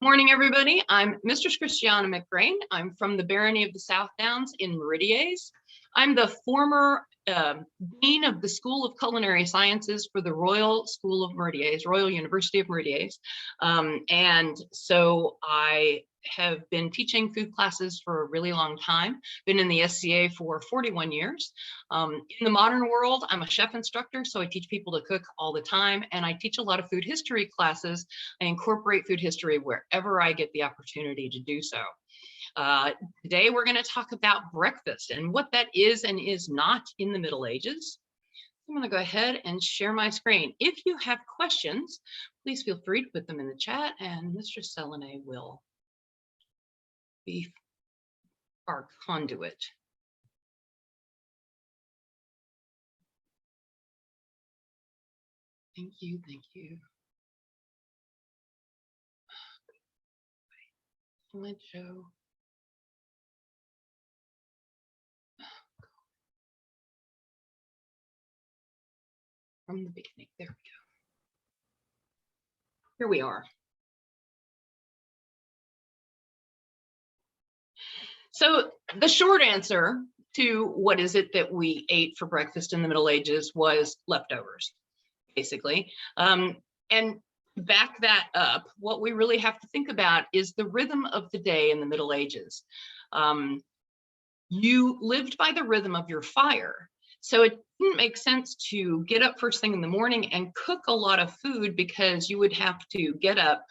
Morning, everybody. I'm Mistress Christiana McGrain. I'm from the Barony of the South Downs in Meridies. I'm the former Dean of the School of Culinary Sciences for the Royal School of Meridies, Royal University of Meridies. And so I have been teaching food classes for a really long time, been in the SCA for 41 years. In the modern world, I'm a chef instructor, so I teach people to cook all the time, and I teach a lot of food history classes. I incorporate food history wherever I get the opportunity to do so. Today, we're going to talk about breakfast and what that is and is not in the Middle Ages. I'm going to go ahead and share my screen. If you have questions, please feel free to put them in the chat, and Mr. Selenay will be our conduit. Thank you, thank you. Slideshow. From the beginning, there we go. Here we are. So the short answer to what is it that we ate for breakfast in the Middle Ages was leftovers, basically. And back that up, what we really have to think about is the rhythm of the day in the Middle Ages. You lived by the rhythm of your fire. So it didn't make sense to get up first thing in the morning and cook a lot of food, because you would have to get up,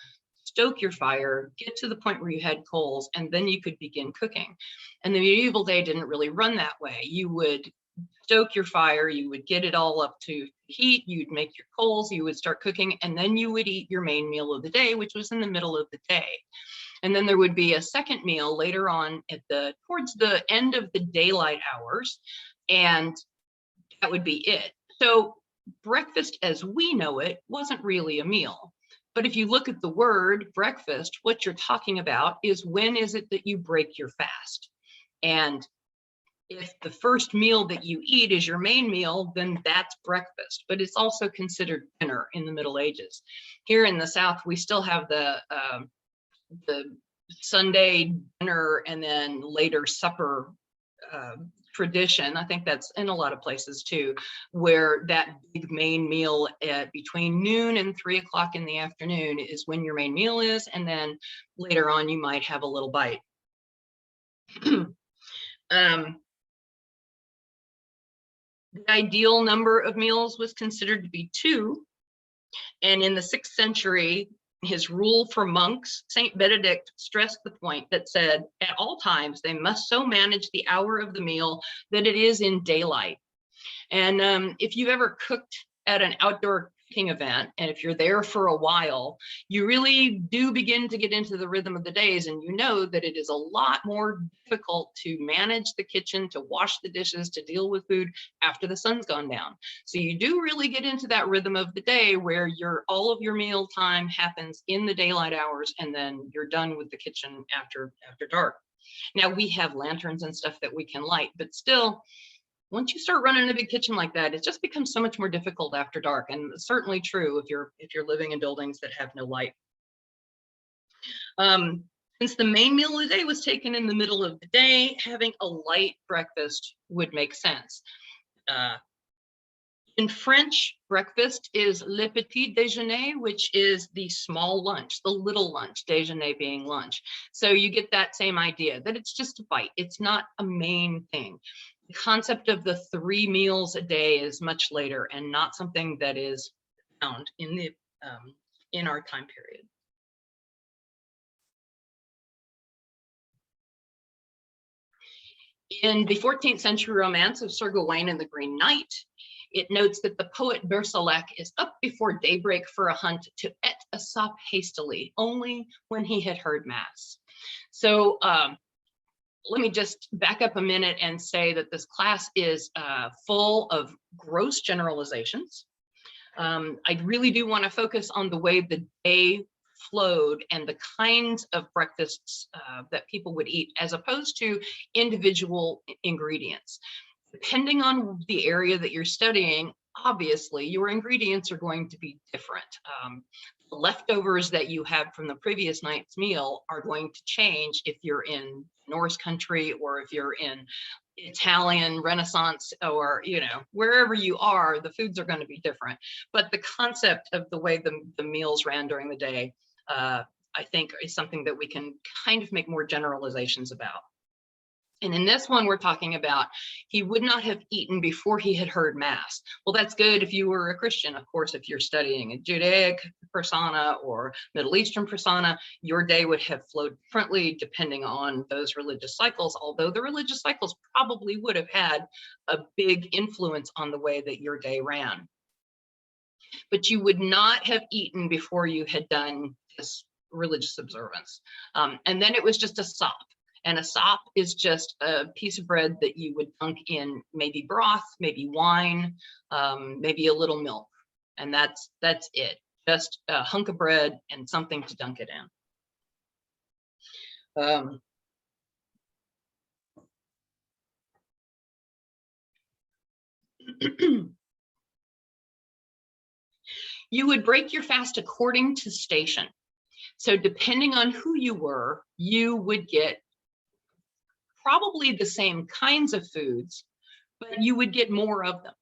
stoke your fire, get to the point where you had coals, and then you could begin cooking. And the medieval day didn't really run that way. You would stoke your fire, you would get it all up to heat, you'd make your coals, you would start cooking, and then you would eat your main meal of the day, which was in the middle of the day. And then there would be a second meal later on at towards the end of the daylight hours, and that would be it. So breakfast as we know it wasn't really a meal. But if you look at the word breakfast, what you're talking about is, when is it that you break your fast? And if the first meal that you eat is your main meal, then that's breakfast. But it's also considered dinner in the Middle Ages. Here in the South, we still have the Sunday dinner and then later supper tradition. I think that's in a lot of places too, where that big main meal at between noon and 3 o'clock in the afternoon is when your main meal is, and then later on you might have a little bite. The ideal number of meals was considered to be 2, and in the 6th century, his rule for monks, Saint Benedict stressed the point that said, at all times they must so manage the hour of the meal that it is in daylight. And if you've ever cooked at an outdoor cooking event, and if you're there for a while, you really do begin to get into the rhythm of the days, and you know that it is a lot more difficult to manage the kitchen, to wash the dishes, to deal with food after the sun's gone down. So you do really get into that rhythm of the day where all of your meal time happens in the daylight hours, and then you're done with the kitchen after dark. Now we have lanterns and stuff that we can light, but still, once you start running a big kitchen like that, it just becomes so much more difficult after dark, and certainly true if you're living in buildings that have no light. Since the main meal of the day was taken in the middle of the day, having a light breakfast would make sense. In French, breakfast is le petit déjeuner, which is the small lunch, the little lunch, déjeuner being lunch. So you get that same idea, that it's just a bite. It's not a main thing. The concept of the 3 meals a day is much later, and not something that is found in our time period. In the 14th century romance of Sir Gawain and the Green Knight, it notes that the poet Berserlac is up before daybreak for a hunt to et a sop hastily, only when he had heard mass. So let me just back up a minute and say that this class is full of gross generalizations. I really do want to focus on the way the day flowed and the kinds of breakfasts that people would eat, as opposed to individual ingredients. Depending on the area that you're studying, obviously your ingredients are going to be different. The leftovers that you had from the previous night's meal are going to change if you're in Norse country or if you're in Italian Renaissance, or wherever you are, the foods are going to be different. But the concept of the way the meals ran during the day, I think, is something that we can kind of make more generalizations about. And in this one, we're talking about he would not have eaten before he had heard Mass. Well, that's good if you were a Christian. Of course, if you're studying a Judaic persona or Middle Eastern persona, your day would have flowed differently depending on those religious cycles, although the religious cycles probably would have had a big influence on the way that your day ran. But you would not have eaten before you had done this religious observance. And then it was just a sop. And a sop is just a piece of bread that you would dunk in maybe broth, maybe wine, maybe a little milk. And that's it. Just a hunk of bread and something to dunk it in. You would break your fast according to station. So depending on who you were, you would get probably the same kinds of foods, but you would get more of them.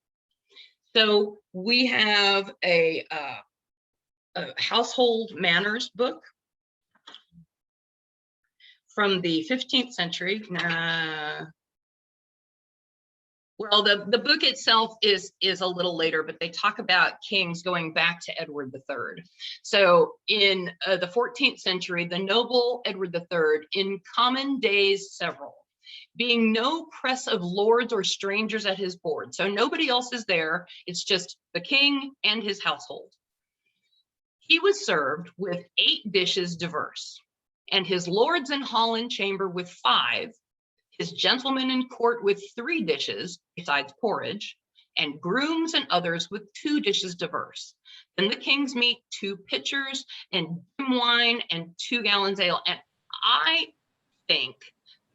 So we have a household manners book from the 15th century. Well, the book itself is a little later, but they talk about kings going back to Edward III. So in the 14th century, the noble Edward III, in common days several, being no press of lords or strangers at his board. So nobody else is there. It's just the king and his household. He was served with 8 dishes diverse, and his lords in hall and chamber with 5, his gentlemen in court with 3 dishes, besides porridge, and grooms and others with 2 dishes diverse. Then the king's meat, 2 pitchers, and dim wine, and 2 gallons ale. And I think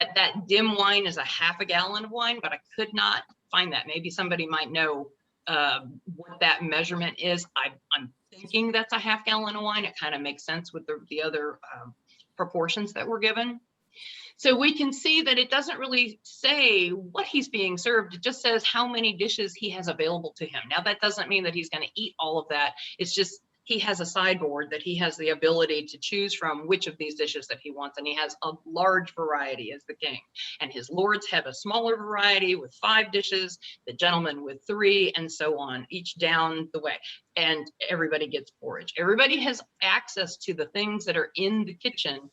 that dim wine is a half a gallon of wine, but I could not find that. Maybe somebody might know what that measurement is. I'm thinking that's a half gallon of wine. It kind of makes sense with the other proportions that were given. So we can see that it doesn't really say what he's being served. It just says how many dishes he has available to him. Now, that doesn't mean that he's going to eat all of that. It's just he has a sideboard that he has the ability to choose from which of these dishes that he wants. And he has a large variety as the king. And his lords have a smaller variety with 5 dishes, the gentlemen with 3, and so on, each down the way. And everybody gets porridge. Everybody has access to the things that are in the kitchen,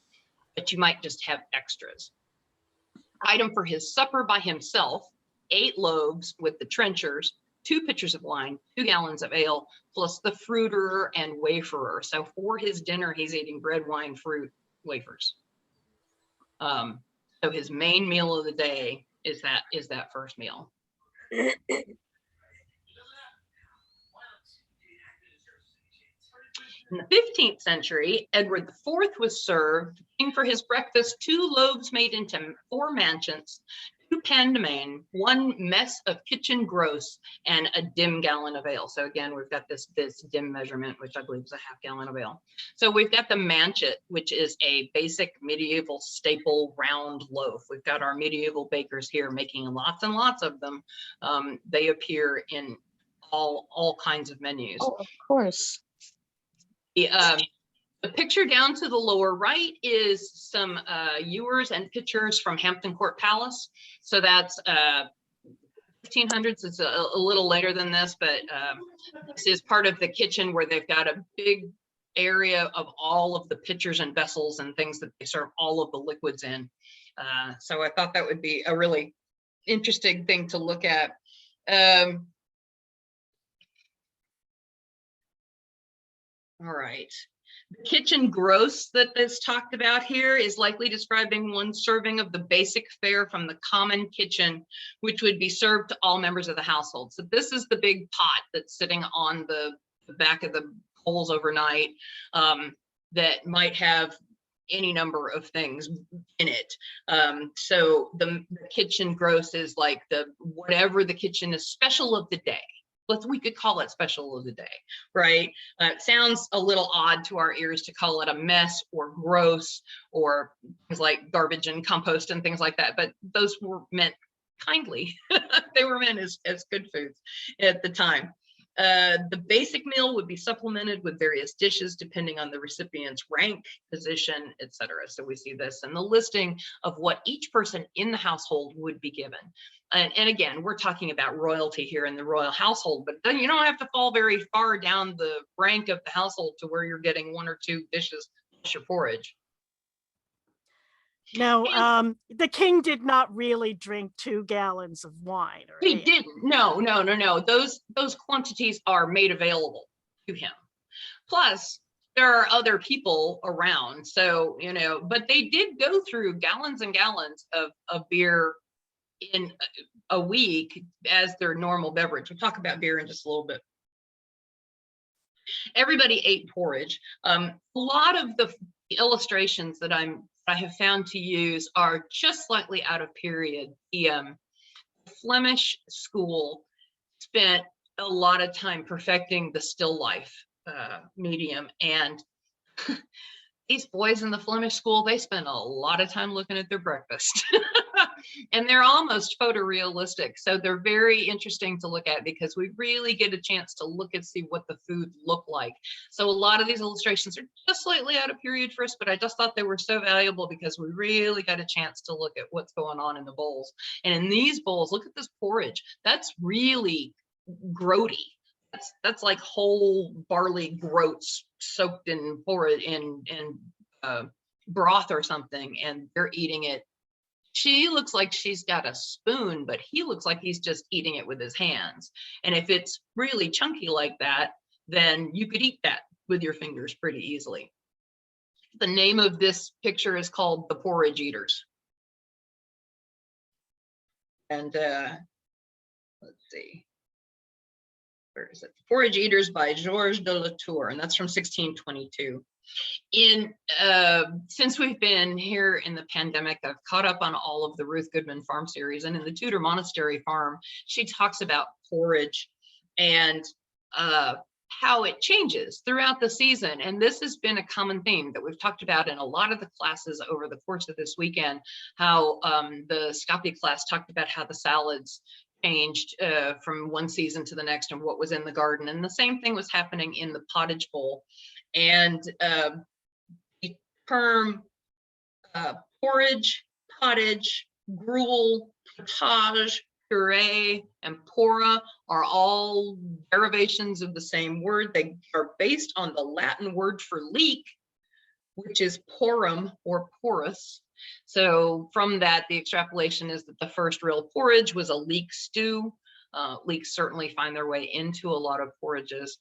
but you might just have extras. Item for his supper by himself, 8 loaves with the trenchers, 2 pitchers of wine, 2 gallons of ale, plus the fruiterer and waferer. So for his dinner, he's eating bread, wine, fruit, wafers. So his main meal of the day is that first meal. In the 15th century, Edward IV was served, king for his breakfast, 2 loaves made into 4 manchets, 2 pain de main, 1 mess of kitchen gross, and a dim gallon of ale. So again, we've got this dim measurement, which I believe is a half gallon of ale. So we've got the manchet, which is a basic medieval staple round loaf. We've got our medieval bakers here making lots and lots of them. They appear in all kinds of menus. Oh, of course. The picture down to the lower right is some ewers and pitchers from Hampton Court Palace. So that's 1500s. It's a little later than this, but this is part of the kitchen where they've got a big area of all of the pitchers and vessels and things that they serve all of the liquids in. So I thought that would be a really interesting thing to look at. All right. The kitchen gross that is talked about here is likely describing 1 serving of the basic fare from the common kitchen, which would be served to all members of the household. So this is the big pot that's sitting on the back of the coals overnight that might have any number of things in it. So the kitchen gross is like whatever the kitchen is special of the day. we could call it special of the day, right? It sounds a little odd to our ears to call it a mess or gross or things like garbage and compost and things like that, but those were meant kindly. They were meant as good foods at the time. The basic meal would be supplemented with various dishes depending on the recipient's rank, position, etc. So we see this in the listing of what each person in the household would be given. And again, we're talking about royalty here in the royal household, but then you don't have to fall very far down the rank of the household to where you're getting 1 or 2 dishes plus your porridge. Now, the king did not really drink 2 gallons of wine. Or he didn't. No. Those quantities are made available to him. Plus, there are other people around. So, you know, but they did go through gallons and gallons of beer in a week as their normal beverage. We'll talk about beer in just a little bit. Everybody ate porridge. A lot of the illustrations that I have found to use are just slightly out of period. The Flemish school spent a lot of time perfecting the still life medium, and these boys in the Flemish school, they spent a lot of time looking at their breakfast. And they're almost photorealistic. So they're very interesting to look at because we really get a chance to look and see what the food looked like. So a lot of these illustrations are just slightly out of period for us, but I just thought they were so valuable because we really got a chance to look at what's going on in the bowls. And in these bowls, look at this porridge. That's really groaty. That's like whole barley groats soaked in porridge in broth or something, and they're eating it. She looks like she's got a spoon, but he looks like he's just eating it with his hands. And if it's really chunky like that, then you could eat that with your fingers pretty easily. The name of this picture is called the Porridge Eaters. And let's see. Where is it? Forage Eaters by Georges de la Tour, and that's from 1622. Since we've been here in the pandemic, I've caught up on all of the Ruth Goodman farm series, and in the Tudor Monastery farm, she talks about porridge and how it changes throughout the season. And this has been a common theme that we've talked about in a lot of the classes over the course of this weekend, how the Scapi class talked about how the salads changed from one season to the next and what was in the garden. And the same thing was happening in the pottage bowl. And the term porridge, pottage, gruel, potage, puree, and pora are all derivations of the same word. They are based on the Latin word for leek, which is porum or porous. So from that, the extrapolation is that the first real porridge was a leek stew. Leeks certainly find their way into a lot of porridges.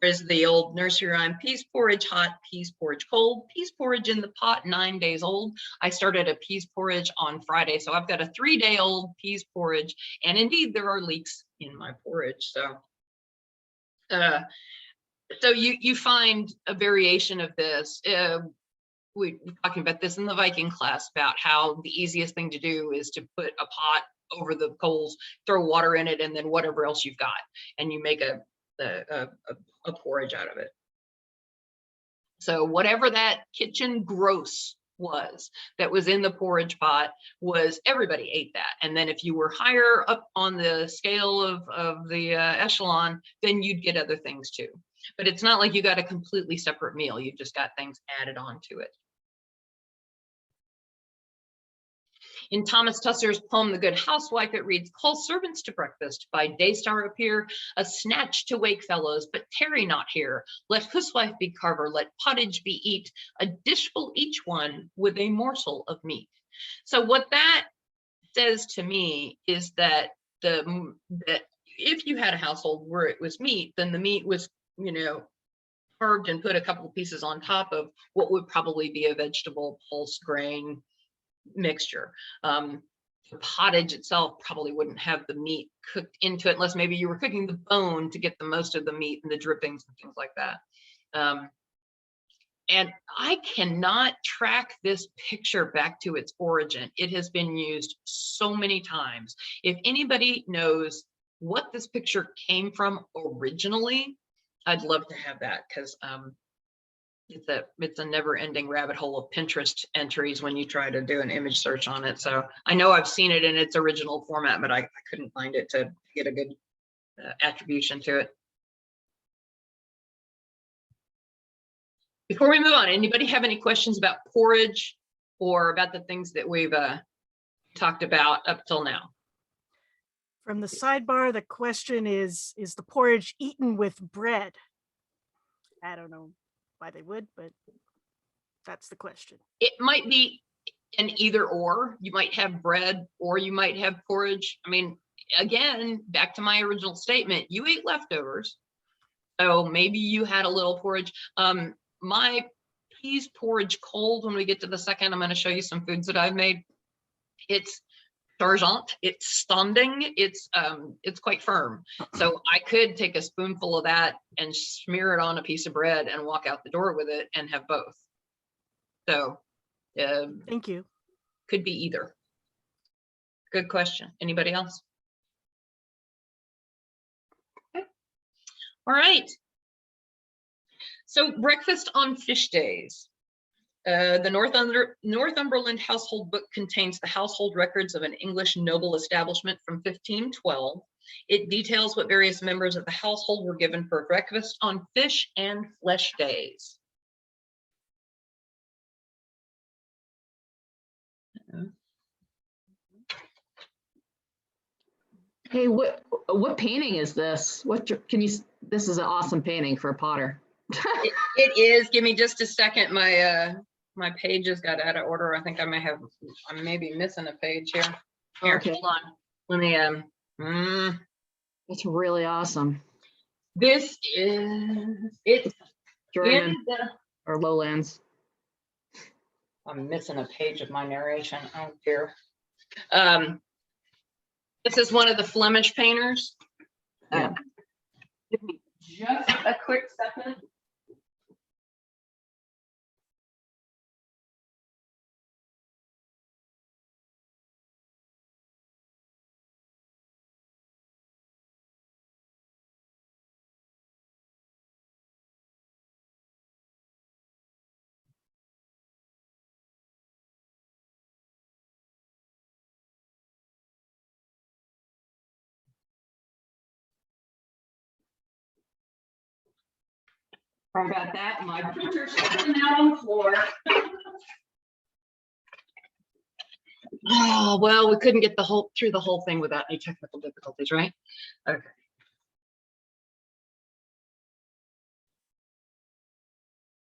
There's the old nursery rhyme, peas porridge hot, peas porridge cold, peas porridge in the pot, 9 days old. I started a peas porridge on Friday, so I've got a 3-day-old peas porridge, and indeed there are leeks in my porridge. So you find a variation of this. We were talking about this in the Viking class about how the easiest thing to do is to put a pot over the coals, throw water in it, and then whatever else you've got, and you make a porridge out of it. So whatever that kitchen gross was that was in the porridge pot was, everybody ate that. And then if you were higher up on the scale of the echelon, then you'd get other things too. But it's not like you got a completely separate meal. You just got things added on to it. In Thomas Tusser's poem, The Good Housewife, it reads, call servants to breakfast, by daystar appear, a snatch to wake fellows, but tarry not here. Let huswife be carver, let pottage be eat, a dishful each one with a morsel of meat. So what that says to me is that that if you had a household where it was meat, then the meat was, you know, carved and put a couple of pieces on top of what would probably be a vegetable pulse grain mixture. The pottage itself probably wouldn't have the meat cooked into it unless maybe you were cooking the bone to get the most of the meat and the drippings and things like that. And I cannot track this picture back to its origin. It has been used so many times. If anybody knows what this picture came from originally, I'd love to have that, because it's a never-ending rabbit hole of Pinterest entries when you try to do an image search on it. So I know I've seen it in its original format, but I couldn't find it to get a good attribution to it. Before we move on, anybody have any questions about porridge or about the things that we've talked about up till now? From the sidebar, the question is the porridge eaten with bread? I don't know why they would, but that's the question. It might be an either or. You might have bread or you might have porridge. I mean, again, back to my original statement, you ate leftovers. So maybe you had a little porridge. My peas porridge cold, when we get to the second, I'm going to show you some foods that I've made. It's chargant, it's standing, it's quite firm. So I could take a spoonful of that and smear it on a piece of bread and walk out the door with it and have both. So thank you. Could be either. Good question. Anybody else? Okay. All right. So breakfast on fish days. The Northumberland Household Book contains the household records of an English noble establishment from 1512. It details what various members of the household were given for breakfast on fish and flesh days. Hey, what painting is this? This is an awesome painting for a potter. It is. Give me just a second. My pages got out of order. I think I may be missing a page here. Here, Okay. hold on. Let me It's really awesome. This is German or lowlands. I'm missing a page of my narration. Oh dear. This is one of the Flemish painters. Yeah. Give me just a quick second. Sorry about that. My printer's sitting out on the floor. Oh, well, we couldn't get through the whole thing without any technical difficulties, right? Okay.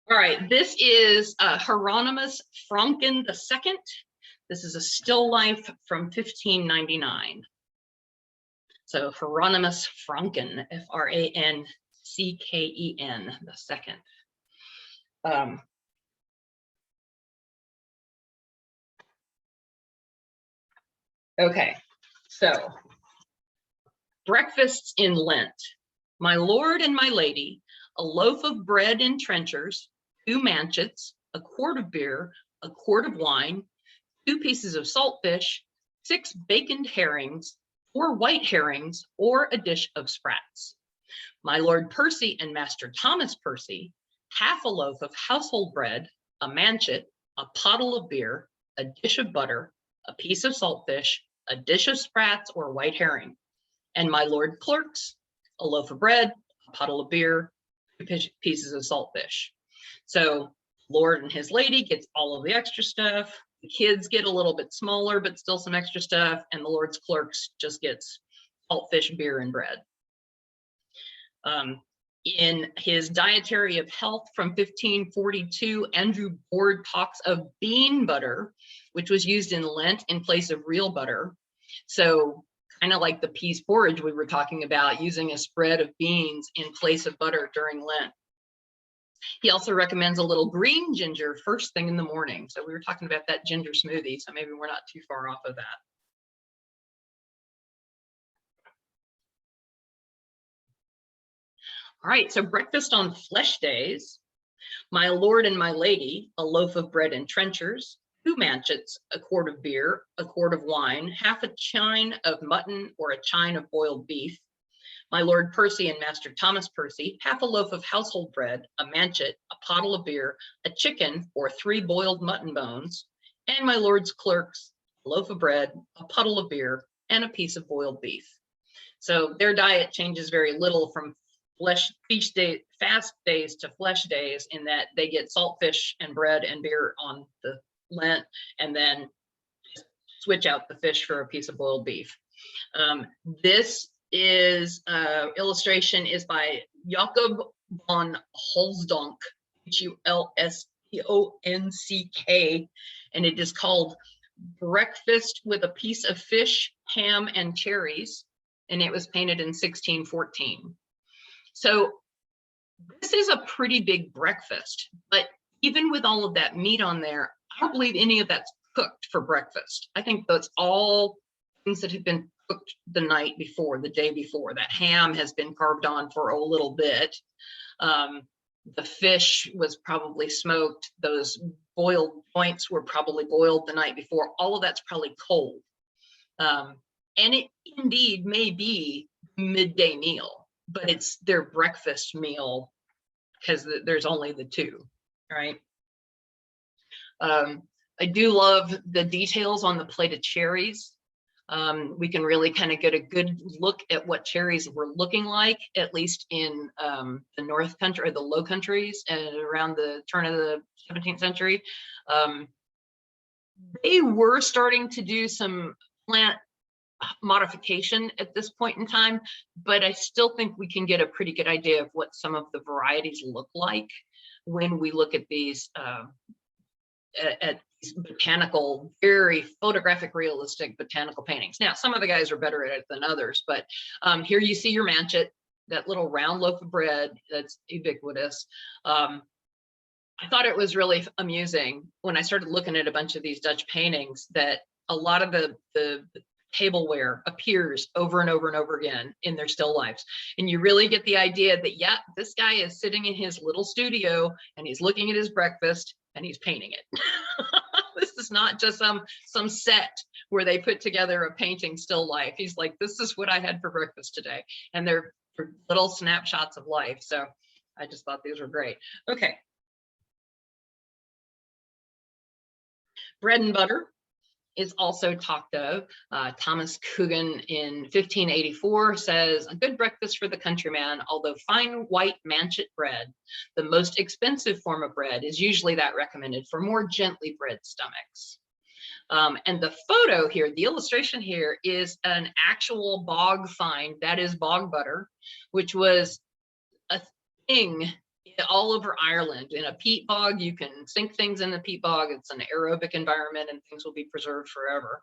All right, this is Hieronymus Franken II. This is a still life from 1599. So Hieronymus Franken, F-R-A-N-C-K-E-N, the second. Okay, so breakfasts in Lent. My lord and my lady, a loaf of bread in trenchers, 2 manchets, a quart of beer, a quart of wine, 2 pieces of saltfish, 6 baconed herrings, 4 white herrings, or a dish of sprats. My Lord Percy and Master Thomas Percy, half a loaf of household bread, a manchet, a pottle of beer, a dish of butter, a piece of saltfish, a dish of sprats or white herring. And my Lord Clerks, a loaf of bread, a pottle of beer, 2 pieces of saltfish. So Lord and his lady gets all of the extra stuff. The kids get a little bit smaller, but still some extra stuff. And the Lord's Clerks just gets saltfish, beer, and bread. In his Dietary of Health from 1542, Andrew Board talks of bean butter, which was used in Lent in place of real butter. So kind of like the peas porridge we were talking about, using a spread of beans in place of butter during Lent. He also recommends a little green ginger first thing in the morning. So we were talking about that ginger smoothie, so maybe we're not too far off of that. All right, so breakfast on flesh days. My lord and my lady, a loaf of bread in trenchers, 2 manchets, a quart of beer, a quart of wine, half a chine of mutton or a chine of boiled beef, My Lord Percy and Master Thomas Percy, half a loaf of household bread, a manchet, a pottle of beer, a chicken or 3 boiled mutton bones, and my Lord's clerks, a loaf of bread, a puddle of beer, and a piece of boiled beef. So their diet changes very little from fast days to flesh days, in that they get salt fish and bread and beer on the Lent, and then switch out the fish for a piece of boiled beef. This is illustration is by Jacob von Holzdonk, Hulstonck, and it is called Breakfast with a Piece of Fish, Ham, and Cherries, and it was painted in 1614. So this is a pretty big breakfast, but even with all of that meat on there, I don't believe any of that's cooked for breakfast. I think that's all things that have been cooked the night before, the day before. That ham has been carved on for a little bit. The fish was probably smoked. Those boiled joints were probably boiled the night before. All of that's probably cold. And it indeed may be midday meal, but it's their breakfast meal because there's only the two, right? I do love the details on the plate of cherries. We can really kind of get a good look at what cherries were looking like, at least in the North Country or the Low Countries, and around the turn of the 17th century. They were starting to do some plant modification at this point in time, but I still think we can get a pretty good idea of what some of the varieties look like when we look at these at these botanical, very photographic, realistic botanical paintings. Now, some of the guys are better at it than others, but here you see your manchet, that little round loaf of bread that's ubiquitous. I thought it was really amusing when I started looking at a bunch of these Dutch paintings that a lot of the tableware appears over and over and over again in their still lifes. And you really get the idea that, yeah, this guy is sitting in his little studio and he's looking at his breakfast and he's painting it. This is not just some set where they put together a painting still life. He's like, this is what I had for breakfast today. And they're little snapshots of life. So I just thought these were great. Okay. Bread and butter is also talked of. Thomas Coogan in 1584 says, a good breakfast for the countryman, although fine white manchet bread, the most expensive form of bread, is usually that recommended for more gently bred stomachs. And the photo here, the illustration here, is an actual bog find, that is bog butter, which was a thing all over Ireland. In a peat bog, you can sink things in the peat bog. It's an aerobic environment and things will be preserved forever.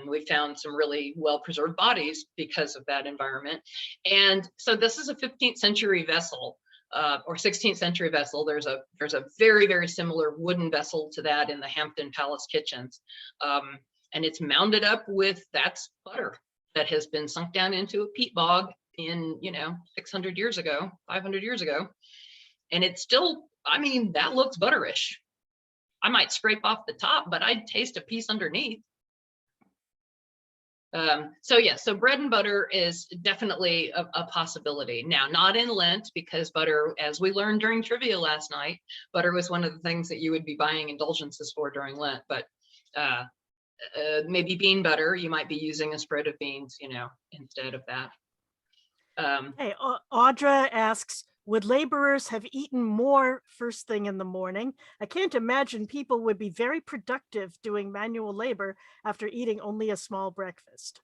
We found some really well-preserved bodies because of that environment. And so this is a 15th century vessel or 16th century vessel. There's a very, very similar wooden vessel to that in the Hampton Palace kitchens. And it's mounded up with, that's butter that has been sunk down into a peat bog in, 600 years ago, 500 years ago. And it's still, I mean, that looks butterish. I might scrape off the top, but I'd taste a piece underneath. So bread and butter is definitely a possibility. Now, not in Lent, because butter, as we learned during trivia last night, butter was one of the things that you would be buying indulgences for during Lent, but maybe bean butter, you might be using a spread of beans, instead of that. Hey, Audra asks, would laborers have eaten more first thing in the morning? I can't imagine people would be very productive doing manual labor after eating only a small breakfast.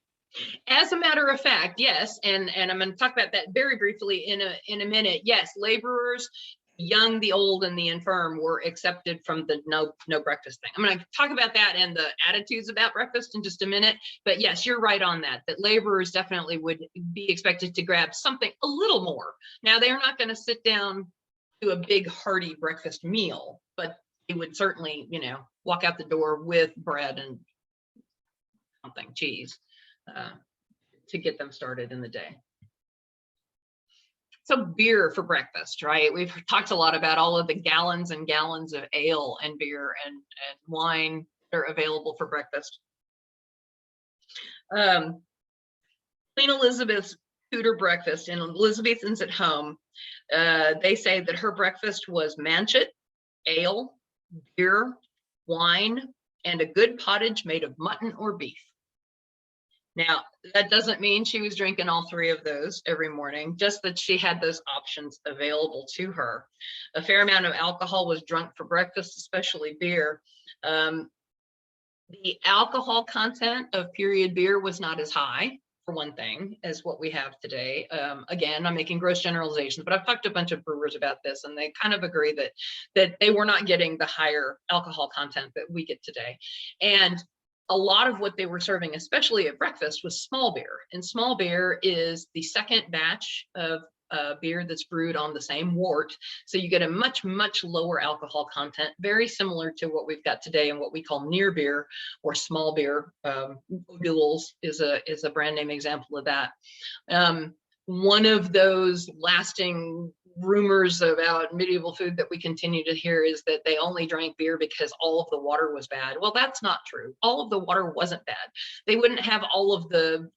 As a matter of fact, yes, and I'm going to talk about that very briefly in a minute. Yes, laborers, young, the old, and the infirm were accepted from the no breakfast thing. I'm going to talk about that and the attitudes about breakfast in just a minute. But yes, you're right on that laborers definitely would be expected to grab something a little more. Now, they're not going to sit down to a big hearty breakfast meal, but they would certainly, walk out the door with bread and something, cheese, to get them started in the day. So beer for breakfast, right? We've talked a lot about all of the gallons and gallons of ale and beer and wine that are available for breakfast. Queen Elizabeth's Tudor breakfast in Elizabethans at home, they say that her breakfast was manchet, ale, beer, wine, and a good pottage made of mutton or beef. Now, that doesn't mean she was drinking all three of those every morning, just that she had those options available to her. A fair amount of alcohol was drunk for breakfast, especially beer. The alcohol content of period beer was not as high, for one thing, as what we have today. Again, I'm making gross generalizations, but I've talked to a bunch of brewers about this, and they kind of agree that they were not getting the higher alcohol content that we get today. And a lot of what they were serving, especially at breakfast, was small beer. And small beer is the second batch of beer that's brewed on the same wort. So you get a much, much lower alcohol content, very similar to what we've got today and what we call near beer or small beer. O'Doul's is a brand name example of that. One of those lasting rumors about medieval food that we continue to hear is that they only drank beer because all of the water was bad. Well, that's not true. All of the water wasn't bad. They wouldn't have all of the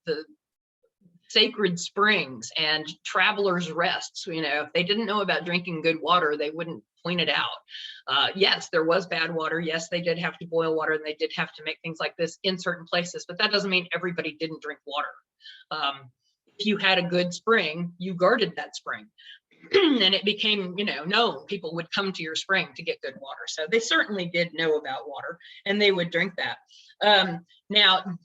sacred springs and travelers' rests. You know, if they didn't know about drinking good water, they wouldn't point it out. Yes, there was bad water. Yes, they did have to boil water, and they did have to make things like this in certain places, but that doesn't mean everybody didn't drink water. If you had a good spring, you guarded that spring. And it became, you know, known. People would come to your spring to get good water. So they certainly did know about water, and they would drink that. Now,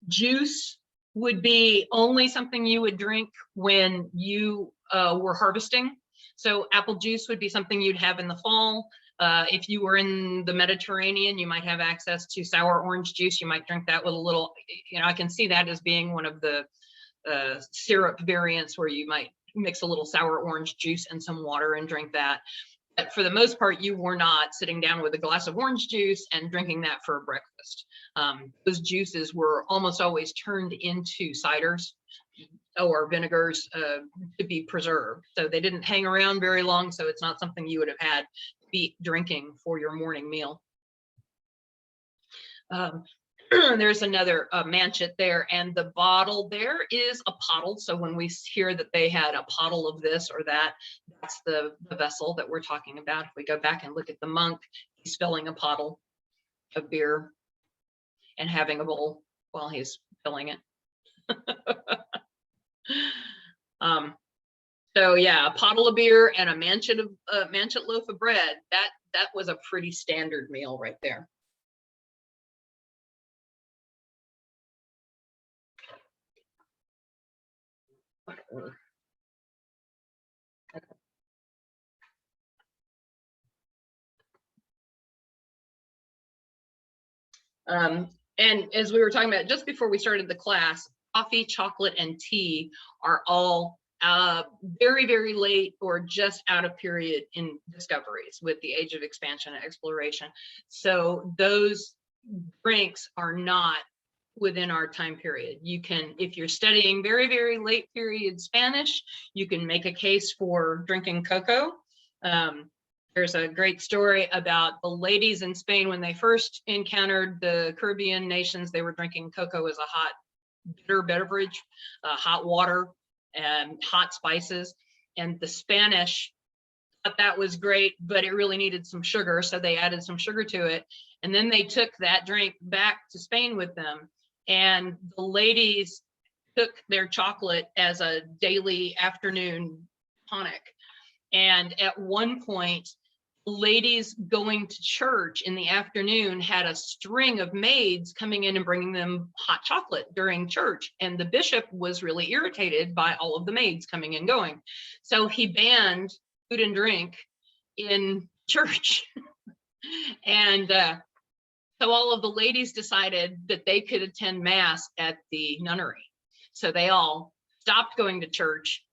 juice would be only something you would drink when you were harvesting. So apple juice would be something you'd have in the fall. If you were in the Mediterranean, you might have access to sour orange juice. You might drink that with a little, you know, I can see that as being one of the syrup variants where you might mix a little sour orange juice and some water and drink that. But for the most part, you were not sitting down with a glass of orange juice and drinking that for breakfast. Those juices were almost always turned into ciders or vinegars to be preserved. So they didn't hang around very long. So it's not something you would have had to be drinking for your morning meal. There's another manchet there, and the bottle there is a pottle. So when we hear that they had a pottle of this or that, that's the vessel that we're talking about. If we go back and look at the monk, he's filling a pottle of beer and having a bowl while he's filling it. So yeah, a pottle of beer and a manchet loaf of bread. That was a pretty standard meal right there. And as we were talking about just before we started the class, coffee, chocolate, and tea are all very, very late or just out of period in discoveries with the age of expansion and exploration. So those drinks are not within our time period. You can, if you're studying very, very late period Spanish, you can make a case for drinking cocoa. There's a great story about the ladies in Spain when they first encountered the Caribbean nations. They were drinking cocoa as a hot, bitter beverage, hot water, and hot spices. And the Spanish thought that was great, but it really needed some sugar, so they added some sugar to it. And then they took that drink back to Spain with them. And the ladies took their chocolate as a daily afternoon tonic. And at one point, ladies going to church in the afternoon had a string of maids coming in and bringing them hot chocolate during church. And the bishop was really irritated by all of the maids coming and going. So he banned food and drink in church. And so all of the ladies decided that they could attend mass at the nunnery. So they all stopped going to church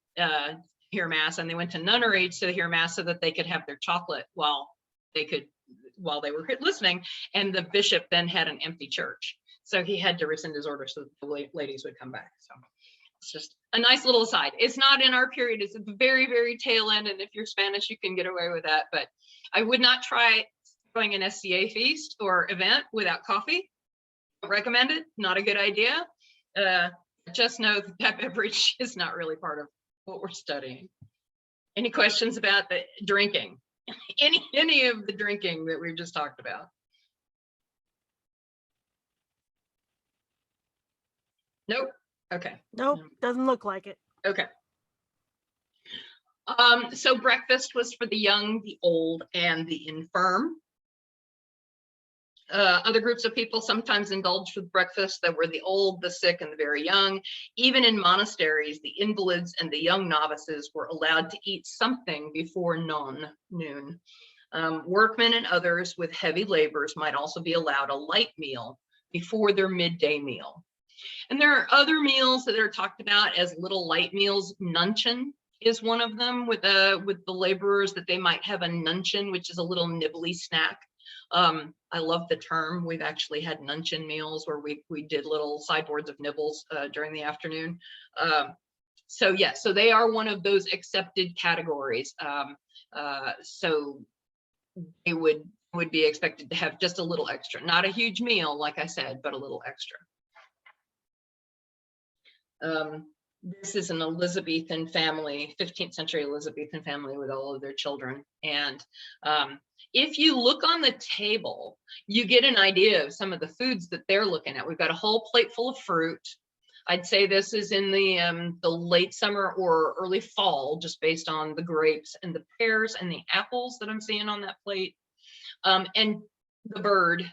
hear mass, and they went to nunnery to hear mass so that they could have their chocolate while they were listening. And the bishop then had an empty church, so he had to rescind his order so that the ladies would come back. So it's just a nice little aside. It's not in our period, it's at the very, very tail end, and if you're Spanish you can get away with that. But I would not try going an SCA feast or event without coffee. Don't recommend it, not a good idea. just know that that beverage is not really part of what we're studying. Any questions about the drinking? Any of the drinking that we've just talked about? Nope. Okay. Nope, doesn't look like it. Okay. So breakfast was for the young, the old, and the infirm. Other groups of people sometimes indulged with breakfast that were the old, the sick, and the very young. Even in monasteries, the invalids and the young novices were allowed to eat something before noon. Workmen and others with heavy labors might also be allowed a light meal before their midday meal. And there are other meals that are talked about as little light meals. Nuncheon is one of them with the laborers, that they might have a nuncheon, which is a little nibbly snack. I love the term. We've actually had nuncheon meals where we did little sideboards of nibbles during the afternoon. So yeah, so they are one of those accepted categories. So they would be expected to have just a little extra, not a huge meal, like I said, but a little extra. This is an Elizabethan family, 15th century Elizabethan family with all of their children. And if you look on the table, you get an idea of some of the foods that they're looking at. We've got a whole plate full of fruit. I'd say this is in the late summer or early fall, just based on the grapes and the pears and the apples that I'm seeing on that plate. And the bird,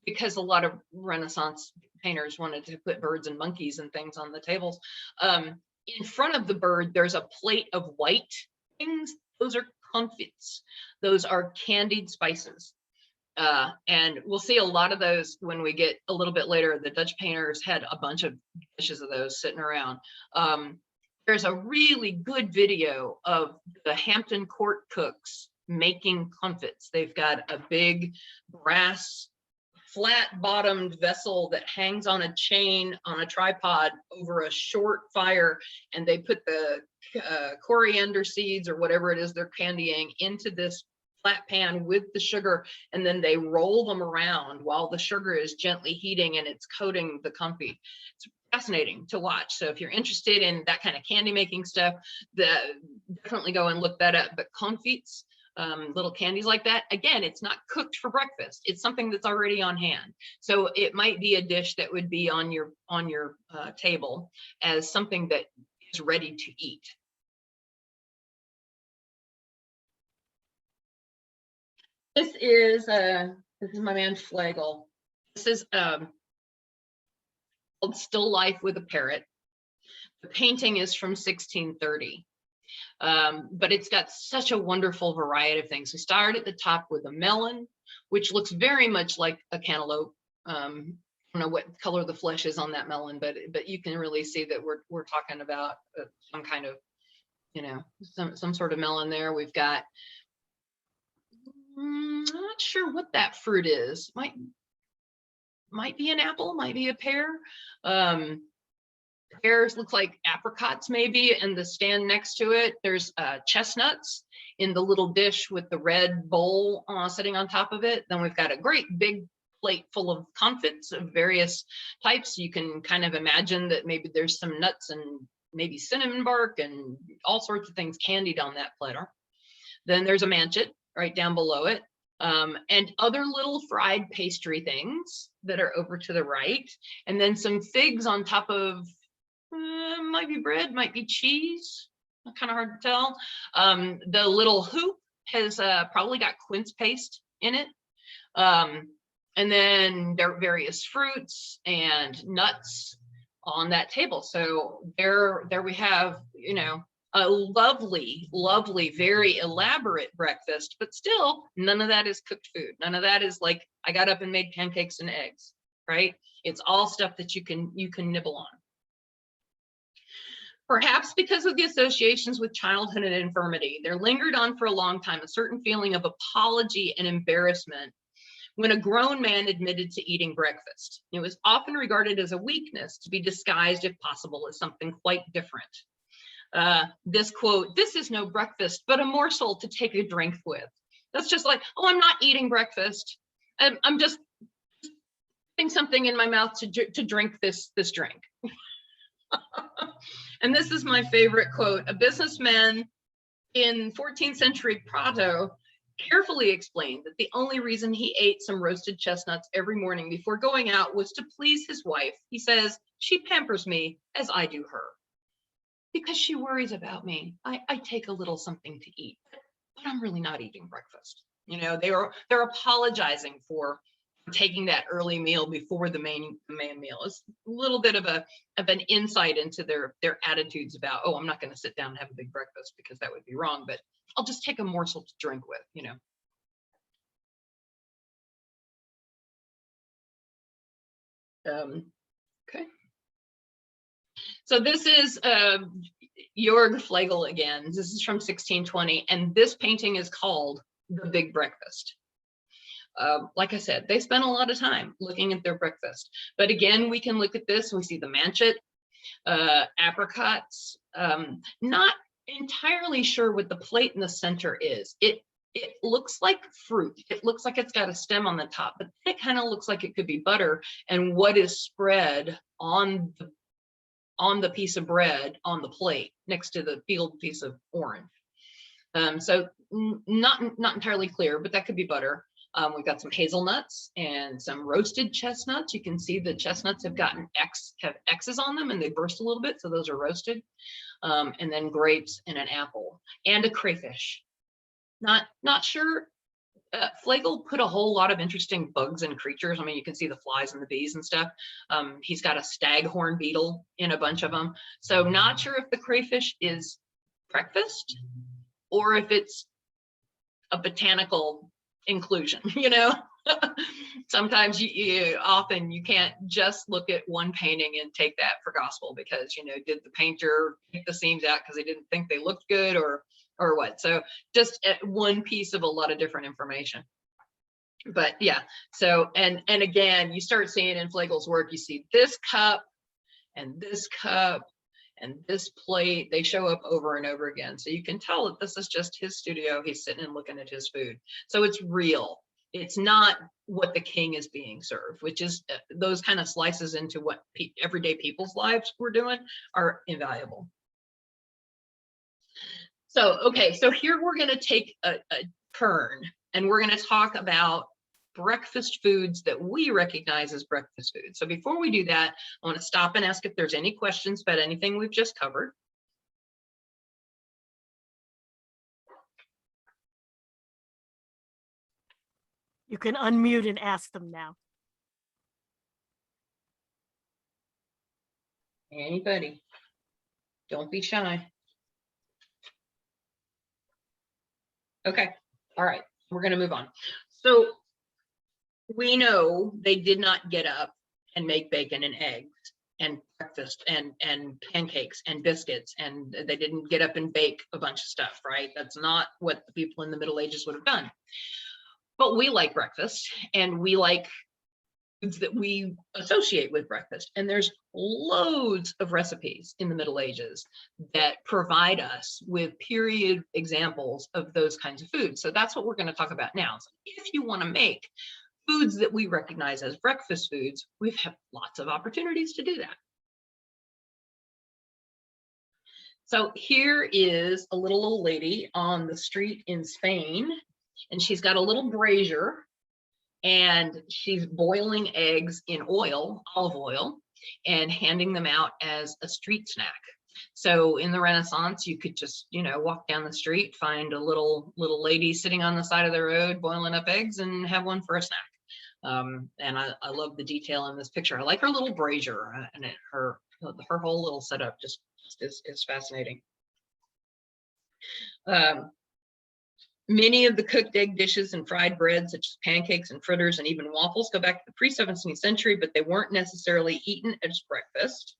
because a lot of Renaissance painters wanted to put birds and monkeys and things on the tables. In front of the bird, there's a plate of white things. Those are confits. Those are candied spices. And we'll see a lot of those when we get a little bit later. The Dutch painters had a bunch of dishes of those sitting around. There's a really good video of the Hampton Court cooks making confits. They've got a big brass flat-bottomed vessel that hangs on a chain on a tripod over a short fire, and they put the coriander seeds or whatever it is they're candying into this flat pan with the sugar, and then they roll them around while the sugar is gently heating and it's coating the confit. It's fascinating to watch. So if you're interested in that kind of candy making stuff, definitely go and look that up. But confits, little candies like that, again, it's not cooked for breakfast. It's something that's already on hand. So it might be a dish that would be on your table as something that is ready to eat. This is my man Schlegel. This is called Still Life with a Parrot. The painting is from 1630. But it's got such a wonderful variety of things. We start at the top with a melon, which looks very much like a cantaloupe. I don't know what color the flesh is on that melon, but you can really see that we're talking about some kind of, some sort of melon there. We've got, I'm not sure what that fruit is. Might be an apple, might be a pear. Pears look like apricots maybe, and the stand next to it, there's chestnuts in the little dish with the red bowl sitting on top of it. Then we've got a great big plate full of confits of various types. You can kind of imagine that maybe there's some nuts and maybe cinnamon bark and all sorts of things candied on that platter. Then there's a manchet right down below it. And other little fried pastry things that are over to the right. And then some figs on top of, might be bread, might be cheese, kind of hard to tell. The little hoop has probably got quince paste in it. And then there are various fruits and nuts on that table. So there we have, a lovely, lovely, very elaborate breakfast, but still none of that is cooked food. None of that is like, I got up and made pancakes and eggs, right? It's all stuff that you can nibble on. Perhaps because of the associations with childhood and infirmity, there lingered on for a long time a certain feeling of apology and embarrassment when a grown man admitted to eating breakfast. It was often regarded as a weakness to be disguised, if possible, as something quite different. This quote, "This is no breakfast, but a morsel to take a drink with." That's just like, oh, I'm not eating breakfast. I'm just putting something in my mouth to drink this drink. And this is my favorite quote. A businessman in 14th century Prato carefully explained that the only reason he ate some roasted chestnuts every morning before going out was to please his wife. He says, she pampers me as I do her. Because she worries about me. I take a little something to eat, but I'm really not eating breakfast. You know, they're apologizing for taking that early meal before the main meal. It's a little bit of an insight into their attitudes about, oh, I'm not going to sit down and have a big breakfast because that would be wrong, but I'll just take a morsel to drink with, you know. Okay. So this is Jorg Flegel again. This is from 1620, and this painting is called The Big Breakfast. Like I said, they spent a lot of time looking at their breakfast. But again, we can look at this and we see the manchet, apricots. Not entirely sure what the plate in the center is. It looks like fruit. It looks like it's got a stem on the top, but it kind of looks like it could be butter. And what is spread on the piece of bread on the plate next to the peeled piece of orange. So not entirely clear, but that could be butter. We've got some hazelnuts and some roasted chestnuts. You can see the chestnuts have X's on them and they burst a little bit, so those are roasted. And then grapes and an apple and a crayfish. Not sure. Flegel put a whole lot of interesting bugs and creatures. I mean, you can see the flies and the bees and stuff. He's got a staghorn beetle in a bunch of them. So not sure if the crayfish is breakfast or if it's a botanical inclusion, you know. Sometimes often you can't just look at one painting and take that for gospel because, you know, did the painter take the seams out because they didn't think they looked good or what? So just one piece of a lot of different information. But yeah, so and again, you start seeing in Flegel's work, you see this cup and this plate. They show up over and over again. So you can tell that this is just his studio. He's sitting and looking at his food. So it's real. It's not what the king is being served, which is those kind of slices into what everyday people's lives were doing are invaluable. So, okay, so here we're going to take a turn and we're going to talk about breakfast foods that we recognize as breakfast foods. So before we do that, I want to stop and ask if there's any questions about anything we've just covered. You can unmute and ask them now. Anybody? Don't be shy. Okay, all right, we're going to move on. So we know they did not get up and make bacon and eggs and breakfast and pancakes and biscuits, and they didn't get up and bake a bunch of stuff, right? That's not what the people in the Middle Ages would have done. But we like breakfast and we like foods that we associate with breakfast. And there's loads of recipes in the Middle Ages that provide us with period examples of those kinds of foods. So that's what we're going to talk about now. So if you want to make foods that we recognize as breakfast foods, we've had lots of opportunities to do that. So here is a little old lady on the street in Spain, and she's got a little brazier, and she's boiling eggs in oil, olive oil, and handing them out as a street snack. So in the Renaissance, you could just, you know, walk down the street, find a little lady sitting on the side of the road, boiling up eggs, and have one for a snack. And I love the detail in this picture. I like her little brazier, and her whole little setup just is fascinating. Many of the cooked egg dishes and fried bread, such as pancakes and fritters and even waffles, go back to the pre-17th century, but they weren't necessarily eaten as breakfast.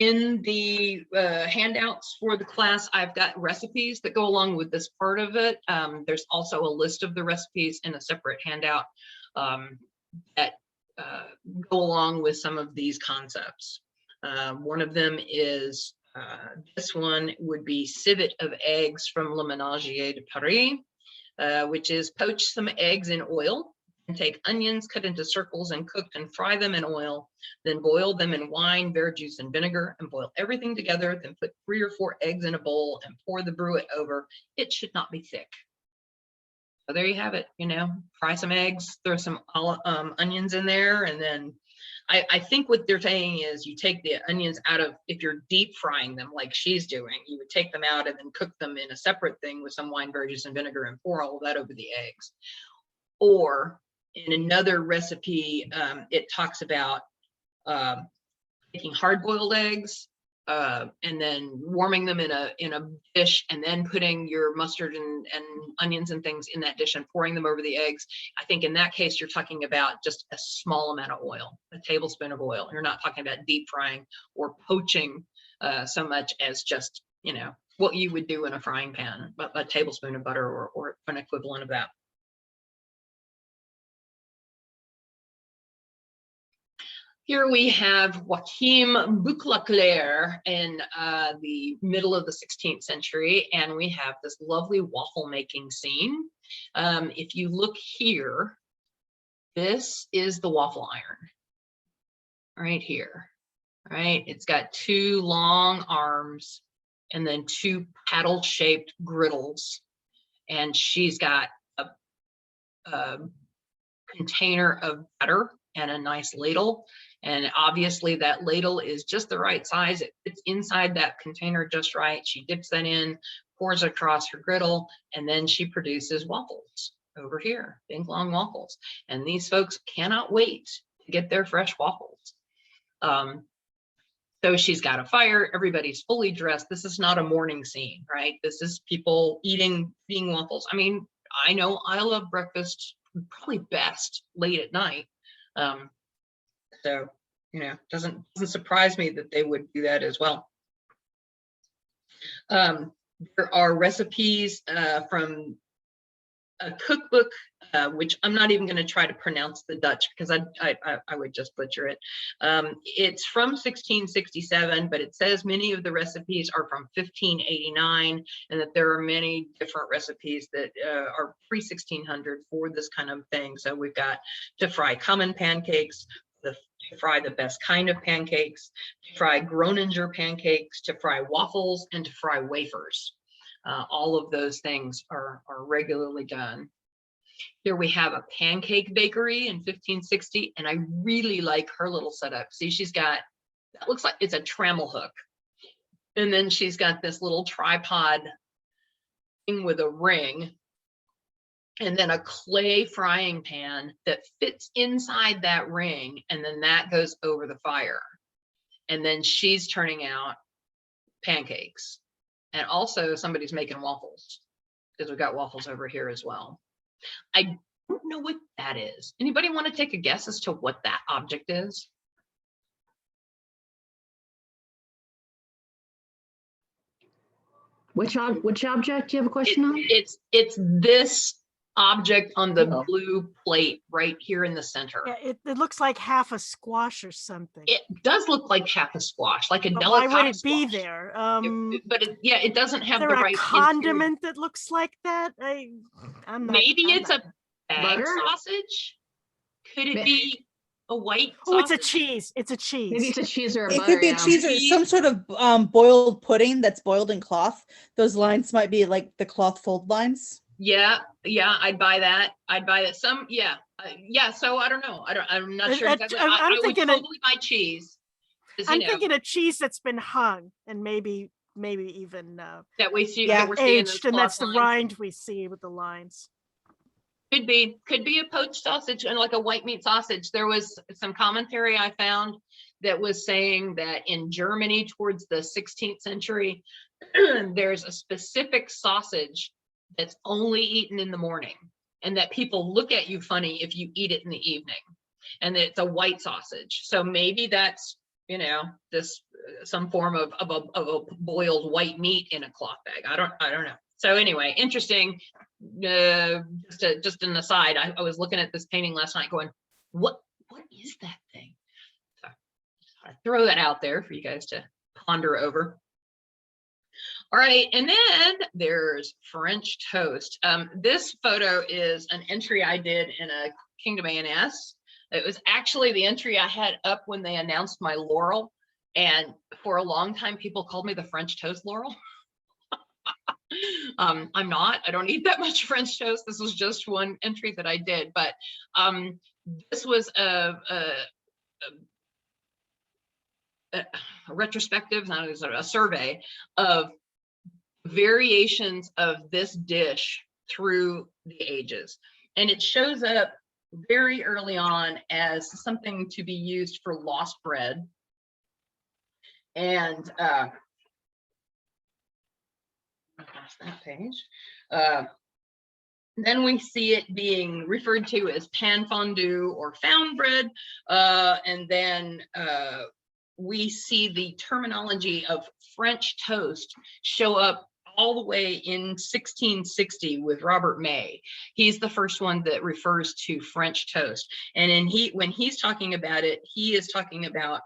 In the handouts for the class, I've got recipes that go along with this part of it. There's also a list of the recipes in a separate handout that go along with some of these concepts. One of them is this one would be civet of eggs from Le Ménagier de Paris, which is poach some eggs in oil and take onions cut into circles and cooked and fry them in oil, then boil them in wine, bear juice, and vinegar, and boil everything together, then put 3 or 4 eggs in a bowl and pour the bruit over. It should not be thick. So there you have it, you know, fry some eggs, throw some onions in there, and then I think what they're saying is you take the onions out of, if you're deep frying them like she's doing, you would take them out and then cook them in a separate thing with some wine, bear juice, and vinegar, and pour all of that over the eggs. Or in another recipe, it talks about taking hard-boiled eggs and then warming them in a dish, and then putting your mustard and onions and things in that dish and pouring them over the eggs. I think in that case, you're talking about just a small amount of oil, a tablespoon of oil. You're not talking about deep frying or poaching so much as just, you know, what you would do in a frying pan, but a tablespoon of butter or an equivalent of that. Here we have Joachim Boucleclair in the middle of the 16th century, and we have this lovely waffle making scene. If you look here, this is the waffle iron right here, right? It's got 2 long arms and then 2 paddle-shaped griddles, and she's got a container of butter and a nice ladle. And obviously that ladle is just the right size. It fits inside that container just right. She dips that in, pours across her griddle, and then she produces waffles over here, big long waffles. And these folks cannot wait to get their fresh waffles. So she's got a fire, everybody's fully dressed. This is not a morning scene, right? This is people eating waffles. I mean, I know I love breakfast probably best late at night. So, you know, doesn't surprise me that they would do that as well. There are recipes from a cookbook, which I'm not even going to try to pronounce the Dutch because I would just butcher it. It's from 1667, but it says many of the recipes are from 1589, and that there are many different recipes that are pre-1600 for this kind of thing. So we've got to fry common pancakes, to fry the best kind of pancakes, to fry Groninger pancakes, to fry waffles, and to fry wafers. All of those things are regularly done. Here we have a pancake bakery in 1560, and I really like her little setup. See, she's got, that looks like it's a trammel hook. And then she's got this little tripod thing with a ring, and then a clay frying pan that fits inside that ring, and then that goes over the fire. And then she's turning out pancakes. And also somebody's making waffles, because we've got waffles over here as well. I don't know what that is. Anybody want to take a guess as to what that object is? Which object do you have a question on? It's this object on the Oh. blue plate right here in the center. Yeah, it looks like half a squash or something. It does look like half a squash, like a But delicate why would it be squash. there? But it doesn't have Is the there right a condiment that looks like that? I'm not, Maybe I'm it's not- a bag Butter? sausage. Could it Ma- be a white Oh, it's a sausage? cheese. It's a cheese. Maybe it's a cheese or a It butter. could be Yeah. cheese or some sort of boiled pudding that's boiled in cloth. Those lines might be like the cloth fold lines. Yeah, I'd buy that. I'd buy that. Yeah. So I don't know. I'm not sure exactly. I would thinking totally buy cheese. 'Cause, you I'm know, thinking a cheese that's been hung and maybe even that we see. Yeah. That we're seeing those aged, and that's the cloth lines. rind we see with the lines. Could be a poached sausage and like a white meat sausage. There was some commentary I found that was saying that in Germany towards the 16th century, there's a specific sausage that's only eaten in the morning, and that people look at you funny if you eat it in the evening, and that it's a white sausage. So maybe that's, you know, this some form of a boiled white meat in a cloth bag. I don't know. So anyway, interesting. Just an aside, I was looking at this painting last night going, what is that thing? So I throw that out there for you guys to ponder over. All right, and then there's French toast. This photo is an entry I did in a Kingdom A&S. It was actually the entry I had up when they announced my laurel. And for a long time, people called me the French toast laurel. I'm not, I don't eat that much French toast. This was just one entry that I did, but this was a retrospective, not a survey of variations of this dish through the ages. And it shows up very early on as something to be used for lost bread. And that page. Then we see it being referred to as pan fondue or found bread. And then we see the terminology of French toast show up all the way in 1660 with Robert May. He's the first one that refers to French toast. And when he's talking about it, he is talking about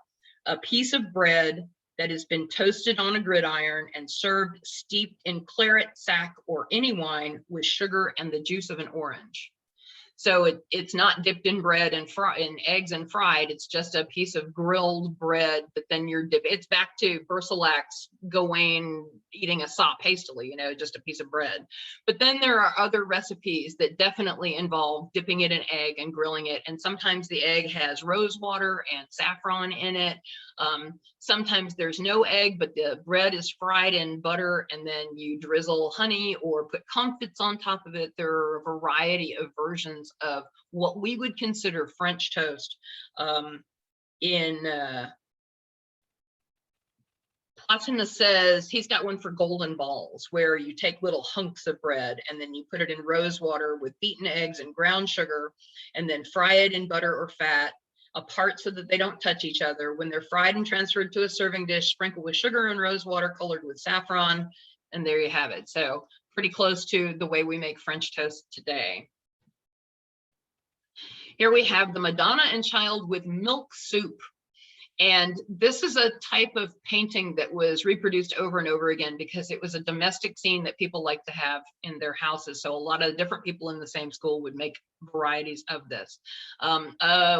a piece of bread that has been toasted on a gridiron and served steeped in claret, sack, or any wine with sugar and the juice of an orange. So it's not dipped in bread and in eggs and fried. It's just a piece of grilled bread that then you're it's back to Bercelax, Gawain eating a sop hastily, you know, just a piece of bread. But then there are other recipes that definitely involve dipping it in egg and grilling it. And sometimes the egg has rose water and saffron in it. Sometimes there's no egg, but the bread is fried in butter and then you drizzle honey or put comfits on top of it. There are a variety of versions of what we would consider French toast. Platina says he's got one for golden balls, where you take little hunks of bread and then you put it in rose water with beaten eggs and ground sugar and then fry it in butter or fat apart so that they don't touch each other. When they're fried and transferred to a serving dish, sprinkle with sugar and rose water colored with saffron, and there you have it. So pretty close to the way we make French toast today. Here we have the Madonna and Child with milk soup. And this is a type of painting that was reproduced over and over again because it was a domestic scene that people like to have in their houses. So a lot of different people in the same school would make varieties of this.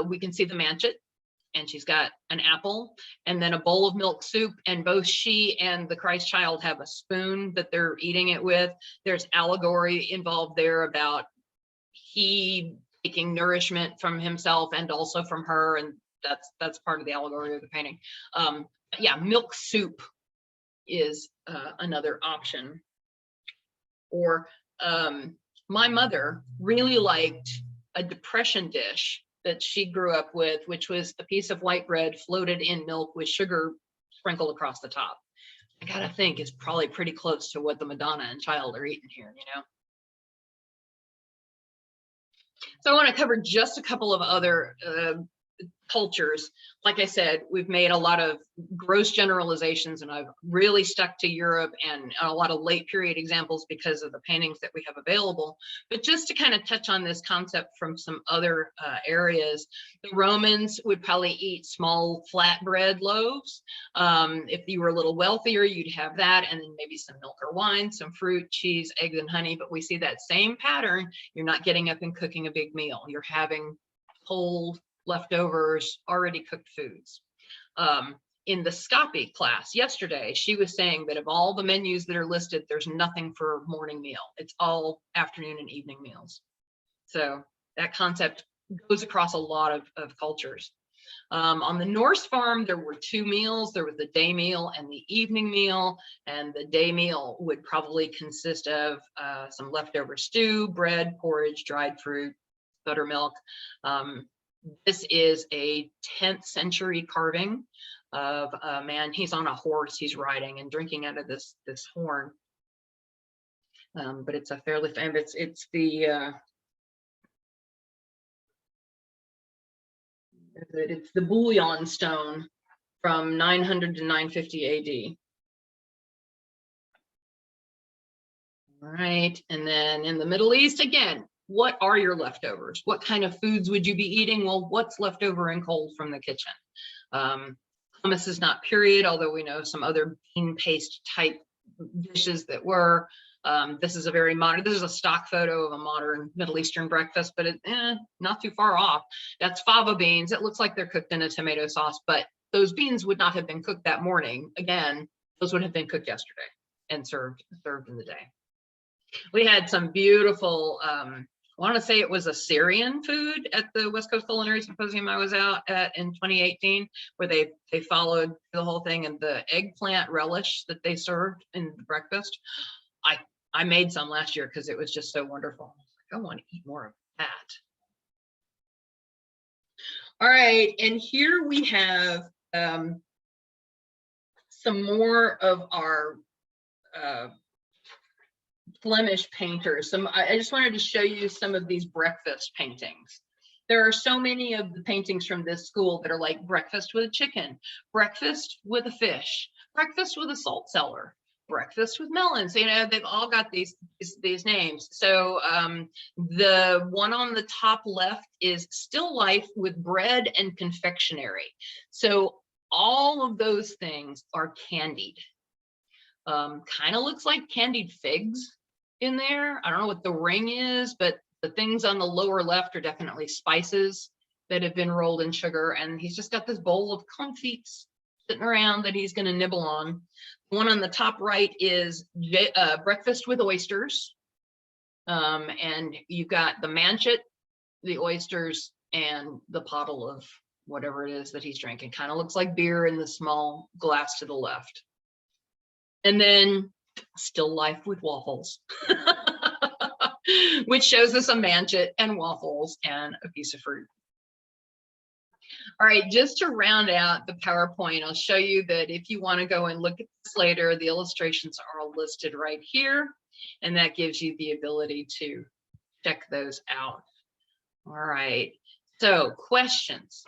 We can see the manchet, and she's got an apple and then a bowl of milk soup, and both she and the Christ child have a spoon that they're eating it with. There's allegory involved there about he taking nourishment from himself and also from her, and that's part of the allegory of the painting. Yeah, milk soup is another option. Or my mother really liked a depression dish that she grew up with, which was a piece of white bread floated in milk with sugar sprinkled across the top. I gotta think it's probably pretty close to what the Madonna and Child are eating here, you know? So I want to cover just a couple of other cultures. Like I said, we've made a lot of gross generalizations, and I've really stuck to Europe and a lot of late period examples because of the paintings that we have available. But just to kind of touch on this concept from some other areas, the Romans would probably eat small flatbread loaves. If you were a little wealthier, you'd have that, and then maybe some milk or wine, some fruit, cheese, eggs, and honey. But we see that same pattern. You're not getting up and cooking a big meal. You're having whole leftovers, already cooked foods. In the Scopi class yesterday, she was saying that of all the menus that are listed, there's nothing for morning meal. It's all afternoon and evening meals. So that concept goes across a lot of cultures. On the Norse farm, there were two meals. There was the day meal and the evening meal. And the day meal would probably consist of some leftover stew, bread, porridge, dried fruit, buttermilk. This is a 10th century carving of a man. He's on a horse, he's riding and drinking out of this horn. But it's a fairly famous, it's the bullion stone from 900 to 950 AD. All right, and then in the Middle East, again, what are your leftovers? What kind of foods would you be eating? Well, what's left over and cold from the kitchen? Hummus is not period, although we know some other bean paste type dishes that were. This is a very modern, this is a stock photo of a modern Middle Eastern breakfast, but not too far off. That's fava beans. It looks like they're cooked in a tomato sauce, but those beans would not have been cooked that morning. Again, those would have been cooked yesterday and served in the day. We had some beautiful, I want to say it was Assyrian food at the West Coast Culinary Symposium I was out at in 2018, where they followed the whole thing, and the eggplant relish that they served in the breakfast. I made some last year because it was just so wonderful. I want to eat more of that. All right, and here we have some more of our Flemish painters. I just wanted to show you some of these breakfast paintings. There are so many of the paintings from this school that are like breakfast with a chicken, breakfast with a fish, breakfast with a salt cellar, breakfast with melons. You know, they've all got these names. So the one on the top left is still life with bread and confectionary. So all of those things are candied. Kind of looks like candied figs in there. I don't know what the ring is, but the things on the lower left are definitely spices that have been rolled in sugar. And he's just got this bowl of confits sitting around that he's going to nibble on. The one on the top right is breakfast with oysters. And you've got the manchet, the oysters, and the bottle of whatever it is that he's drinking. Kind of looks like beer in the small glass to the left. And then still life with waffles, which shows us a manchet and waffles and a piece of fruit. All right, just to round out the PowerPoint, I'll show you that if you want to go and look at this later, the illustrations are all listed right here, and that gives you the ability to check those out. All right, so questions?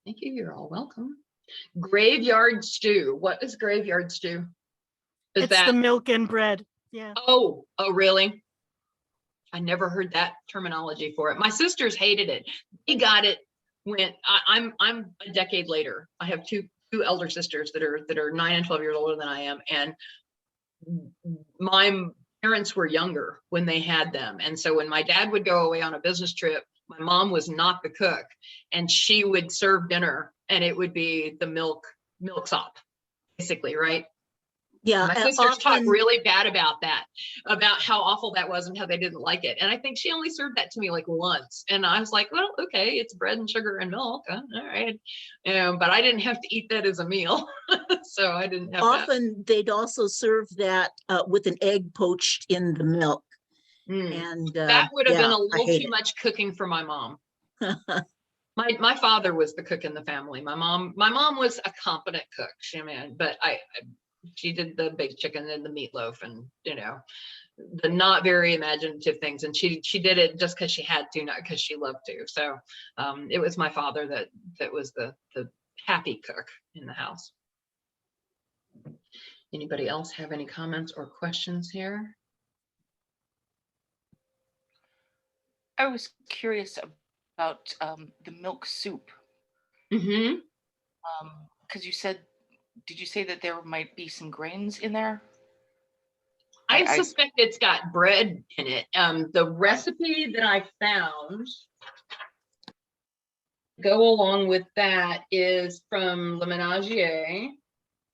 Thank you, you're all welcome. Graveyard stew. What is graveyard stew? Is It's that the milk and bread. Yeah. Oh, really? I never heard that terminology for it. My sisters hated it. They got it when I'm a decade later. I have two elder sisters that are 9 and 12 years older than I am, and my parents were younger when they had them. And so when my dad would go away on a business trip, my mom was not the cook, and she would serve dinner, and it would be the milk sop, basically, right? Yeah, My sisters talked really bad about that, about how awful that was and how they didn't like it. And I think she only served that to me like once. And I was like, well, okay, it's bread and sugar and milk. All right. But I didn't have to eat that as a meal. So I didn't have often they'd also serve that with an egg poached in the milk. And that would have been a little too much cooking for my mom. My father was the cook in the family. My mom was a competent cook, but she did the baked chicken and the meatloaf and, you know, the not very imaginative things. And she did it just because she had to, not because she loved to. So it was my father that was the happy cook in the house. Anybody else have any comments or questions here? I was curious about the milk soup. Mm-hmm. Because did you say that there might be some grains in there? I suspect it's got bread in it. The recipe that I found go along with that is from Le Ménager,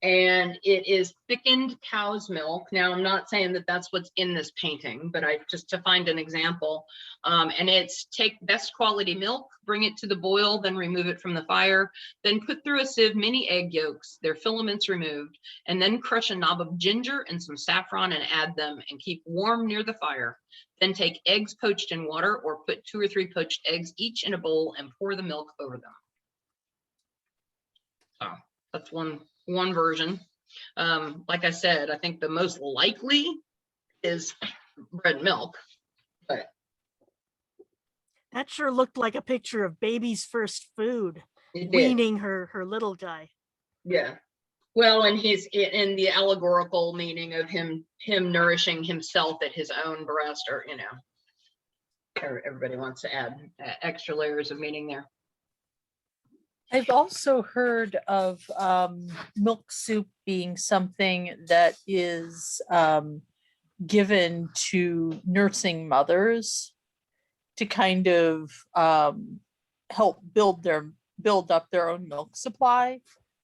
and it is thickened cow's milk. Now, I'm not saying that that's what's in this painting, but just to find an example. And it's take best quality milk, bring it to the boil, then remove it from the fire, then put through a sieve many egg yolks, their filaments removed, and then crush a knob of ginger and some saffron and add them and keep warm near the fire. Then take eggs poached in water or put 2 or 3 poached eggs each in a bowl and pour the milk over them. So that's one version. Like I said, I think the most likely is bread and milk, but that sure looked like a picture of baby's first food, weaning her little guy. Yeah. Well, and he's in the allegorical meaning of him nourishing himself at his own breast, or, you know. Everybody wants to add extra layers of meaning there. I've also heard of milk soup being something that is given to nursing mothers to kind of help build up their own milk supply.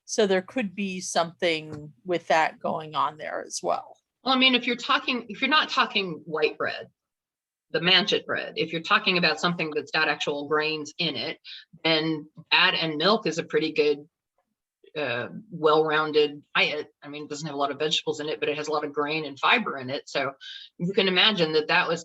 So there could be something with that going on there as well. Well, I mean, if you're not talking white bread, the manchet bread, if you're talking about something that's got actual grains in it, then that and milk is a pretty good, well-rounded diet. I mean, it doesn't have a lot of vegetables in it, but it has a lot of grain and fiber in it. So you can imagine that was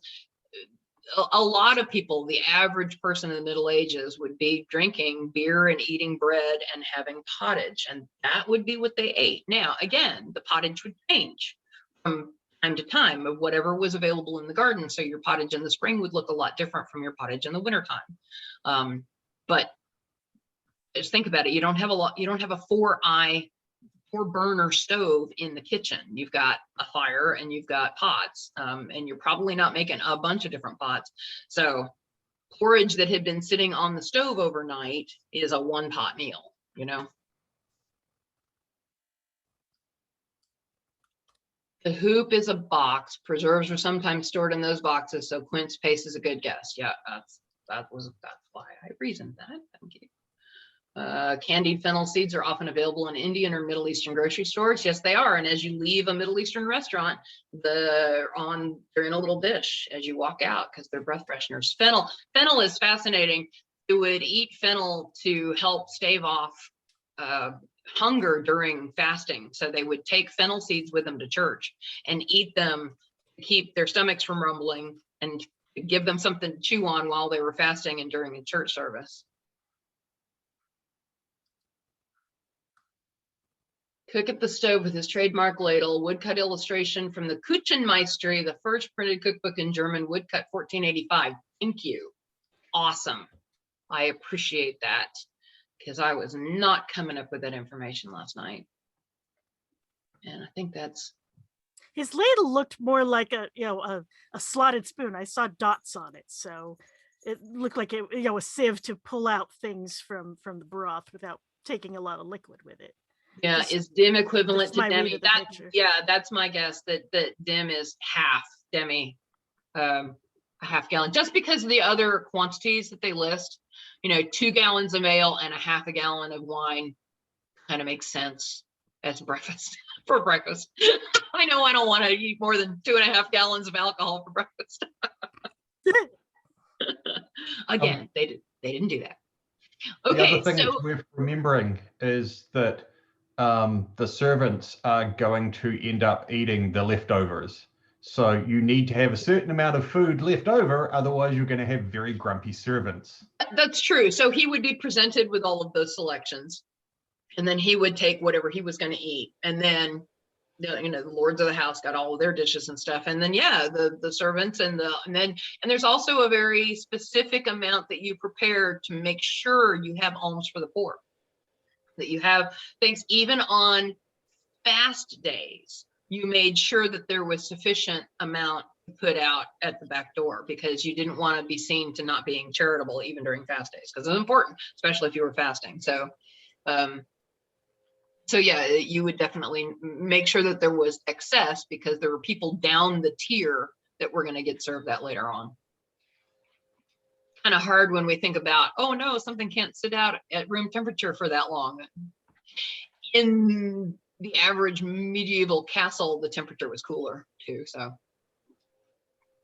a lot of people, the average person in the Middle Ages would be drinking beer and eating bread and having pottage, and that would be what they ate. Now, again, the pottage would change from time to time of whatever was available in the garden. So your pottage in the spring would look a lot different from your pottage in the wintertime. But just think about it. You don't have a four burner stove in the kitchen. You've got a fire and you've got pots, and you're probably not making a bunch of different pots. So porridge that had been sitting on the stove overnight is a one pot meal, you know. The hoop is a box. Preserves are sometimes stored in those boxes, so quince paste is a good guess. Yeah, that's why I reasoned that. Thank you. Candied fennel seeds are often available in Indian or Middle Eastern grocery stores. Yes, they are. And as you leave a Middle Eastern restaurant, they're in a little dish as you walk out because they're breath fresheners. Fennel is fascinating. You would eat fennel to help stave off hunger during fasting. So they would take fennel seeds with them to church and eat them to keep their stomachs from rumbling and give them something to chew on while they were fasting and during a church service. Cook at the stove with his trademark ladle, woodcut illustration from the Küchenmeistery, the first printed cookbook in German, woodcut 1485. Thank you. Awesome. I appreciate that because I was not coming up with that information last night. And I think that's. His ladle looked more like a slotted spoon. I saw dots on it, so it looked like a sieve to pull out things from the broth without taking a lot of liquid with it. Yeah, is dim equivalent to demi? That's my guess that dim is half demi, a half gallon. Just because of the other quantities that they list, 2 gallons of ale and a half a gallon of wine kind of makes sense as breakfast for breakfast. I know I don't want to eat more than 2.5 gallons of alcohol for breakfast. Again, they didn't do that. Okay, the other thing it's worth remembering is that the servants are going to end up eating the leftovers. So you need to have a certain amount of food left over, otherwise you're going to have very grumpy servants. That's true. So he would be presented with all of those selections, and then he would take whatever he was going to eat. And then, the lords of the house got all of their dishes and stuff. And then, the servants and there's also a very specific amount that you prepare to make sure you have alms for the poor. That you have things, even on fast days, you made sure that there was sufficient amount to put out at the back door because you didn't want to be seen to not being charitable even during fast days because it's important, especially if you were fasting. So you would definitely make sure that there was excess because there were people down the tier that were going to get served that later on. Kind of hard when we think about, oh no, something can't sit out at room temperature for that long. In the average medieval castle, the temperature was cooler too, so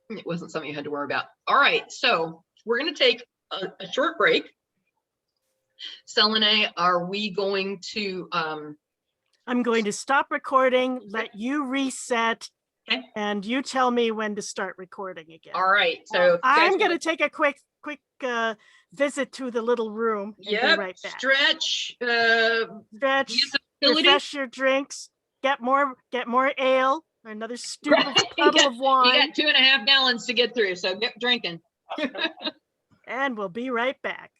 it wasn't something you had to worry about. All right, so we're going to take a short break. Selene, are we going to I'm going to stop recording, let you reset, okay, and you tell me when to start recording again. All right, so I'm going to take a quick visit to the little room and be right back. Stretch, refresh your drinks, get more ale, another puddle of wine. You got 2.5 gallons to get through, so get drinking. And we'll be right back.